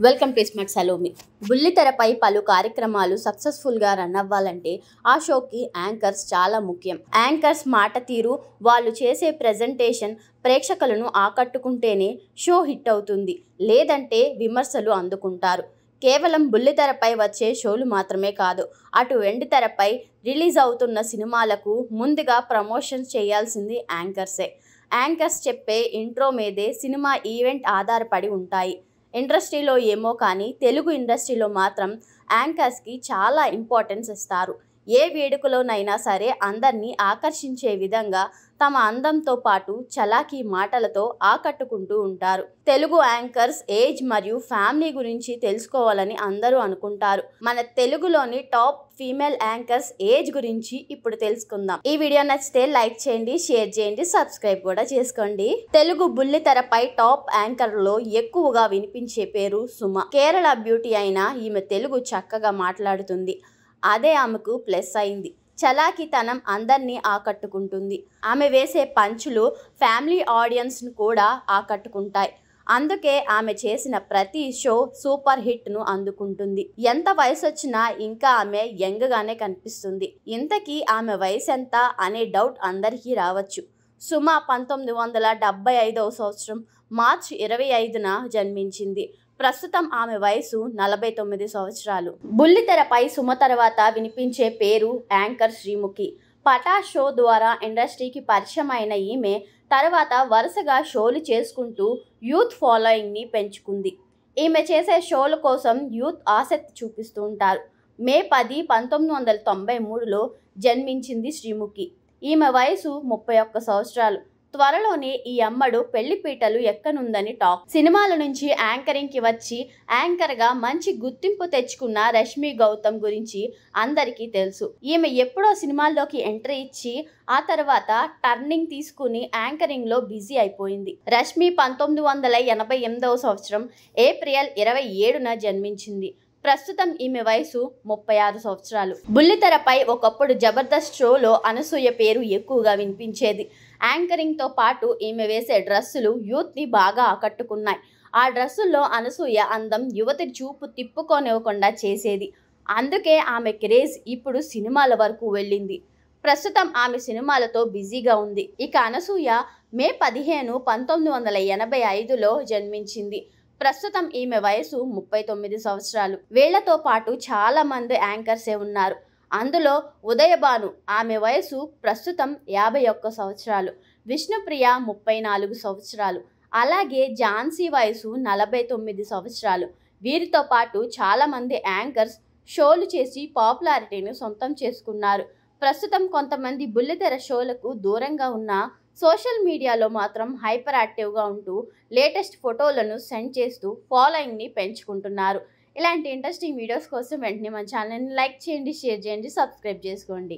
Welcome to smart Salomi. బుల్లితెరపై పలు కార్యక్రమాలు సక్సెస్ఫుల్గా రన్ అవ్వాలంటే ఆ షోకి యాంకర్స్ చాలా ముఖ్యం. యాంకర్స్ మాట తీరు, వాళ్ళు చేసే ప్రెజెంటేషన్ ప్రేక్షకులను ఆకట్టుకుంటేనే షో హిట్ అవుతుంది, లేదంటే విమర్శలు అందుకుంటారు. కేవలం బుల్లితెరపై వచ్చే షోలు మాత్రమే కాదు, అటు వెండితెరపై రిలీజ్ అవుతున్న సినిమాలకు ముందుగా ప్రమోషన్స్ చేయాల్సింది యాంకర్సే. యాంకర్స్ చెప్పే ఇంట్రో మీదే సినిమా ఈవెంట్ ఆధారపడి ఉంటాయి. ఇండస్ట్రీలో ఏమో కానీ తెలుగు ఇండస్ట్రీలో మాత్రం యాంకర్స్కి చాలా ఇంపార్టెన్స్ ఇస్తారు. ఏ వేడుకలోనైనా సరే అందరినీ ఆకర్షించే విధంగా తమ అందంతో పాటు చలాకీ మాటలతో ఆకట్టుకుంటూ ఉంటారు. తెలుగు యాంకర్స్ ఏజ్ మరియు ఫ్యామిలీ గురించి తెలుసుకోవాలని అందరూ అనుకుంటారు. మన తెలుగులోని టాప్ ఫీమేల్ యాంకర్స్ ఏజ్ గురించి ఇప్పుడు తెలుసుకుందాం. ఈ వీడియో నచ్చితే లైక్ చేయండి, షేర్ చేయండి, సబ్స్క్రైబ్ కూడా చేసుకోండి. తెలుగు బుల్లితెరపై టాప్ యాంకర్ లో ఎక్కువగా వినిపించే పేరు సుమ. కేరళ బ్యూటీ అయినా ఈమె తెలుగు చక్కగా మాట్లాడుతుంది. అదే ఆమెకు ప్లస్ అయింది. చలాకీతనం అందరినీ ఆకట్టుకుంటుంది. ఆమె వేసే పంచులు ఫ్యామిలీ ఆడియన్స్ను కూడా ఆకట్టుకుంటాయి. అందుకే ఆమె చేసిన ప్రతి షో సూపర్ హిట్ను అందుకుంటుంది. ఎంత వయసు వచ్చినా ఇంకా ఆమె యంగ్గానే కనిపిస్తుంది. ఇంతకీ ఆమె వయసు ఎంత అనే డౌట్ అందరికీ రావచ్చు. సుమ 1975వ సంవత్సరం మార్చి 25న జన్మించింది. ప్రస్తుతం ఆమె వయసు 49 సంవత్సరాలు. బుల్లితెరపై సుమ తర్వాత వినిపించే పేరు యాంకర్ శ్రీముఖి. పటా షో ద్వారా ఇండస్ట్రీకి పరిచయం అయిన ఈమె తర్వాత వరుసగా షోలు చేసుకుంటూ యూత్ ఫాలోయింగ్ని పెంచుకుంది. ఈమె చేసే షోల కోసం యూత్ ఆసక్తి చూపిస్తూ ఉంటారు. మే 10, 1993లో జన్మించింది శ్రీముఖి. ఈమె వయసు 31 సంవత్సరాలు. త్వరలోనే ఈ అమ్మడు పెళ్లి పీటలు ఎక్కనుందని టాక్. సినిమాల నుంచి యాంకరింగ్కి వచ్చి యాంకర్గా మంచి గుర్తింపు తెచ్చుకున్న రష్మి గౌతమ్ గురించి అందరికీ తెలుసు. ఈమె ఎప్పుడో సినిమాల్లోకి ఎంట్రీ ఇచ్చి ఆ తర్వాత టర్నింగ్ తీసుకుని యాంకరింగ్లో బిజీ అయిపోయింది. రష్మి 1988వ సంవత్సరం ఏప్రిల్ 27న జన్మించింది. ప్రస్తుతం ఈమె వయసు 36 సంవత్సరాలు. బుల్లితెరపై ఒకప్పుడు జబర్దస్త్ షోలో అనసూయ పేరు ఎక్కువగా వినిపించేది. యాంకరింగ్తో పాటు ఈమె వేసే డ్రెస్సులు యూత్ని బాగా ఆకట్టుకున్నాయి. ఆ డ్రెస్సుల్లో అనసూయ అందం యువతి చూపు తిప్పుకోనివ్వకుండా చేసేది. అందుకే ఆమె క్రేజ్ ఇప్పుడు సినిమాల వరకు వెళ్ళింది. ప్రస్తుతం ఆమె సినిమాలతో బిజీగా ఉంది. ఇక అనసూయ మే 15, 1985లో జన్మించింది. ప్రస్తుతం ఈమె వయసు 39 సంవత్సరాలు. వీళ్లతో పాటు చాలా మంది యాంకర్సే ఉన్నారు. అందులో ఉదయభాను, ఆమె వయసు ప్రస్తుతం 51 సంవత్సరాలు. విష్ణుప్రియ 34 సంవత్సరాలు. అలాగే ఝాన్సీ వయసు 49 సంవత్సరాలు. వీరితో పాటు చాలామంది యాంకర్స్ షోలు చేసి పాపులారిటీని సొంతం చేసుకున్నారు. ప్రస్తుతం కొంతమంది బుల్లితెర షోలకు దూరంగా ఉన్న సోషల్ మీడియాలో మాత్రం హైపర్ యాక్టివ్గా ఉంటూ లేటెస్ట్ ఫోటోలను సెండ్ చేస్తూ ఫాలోయింగ్ని పెంచుకుంటున్నారు. ఇలాంటి ఇంట్రెస్టింగ్ వీడియోస్ కోసం వెంటనే మన ఛానల్ని లైక్ చేయండి, షేర్ చేయండి, సబ్స్క్రైబ్ చేసుకోండి.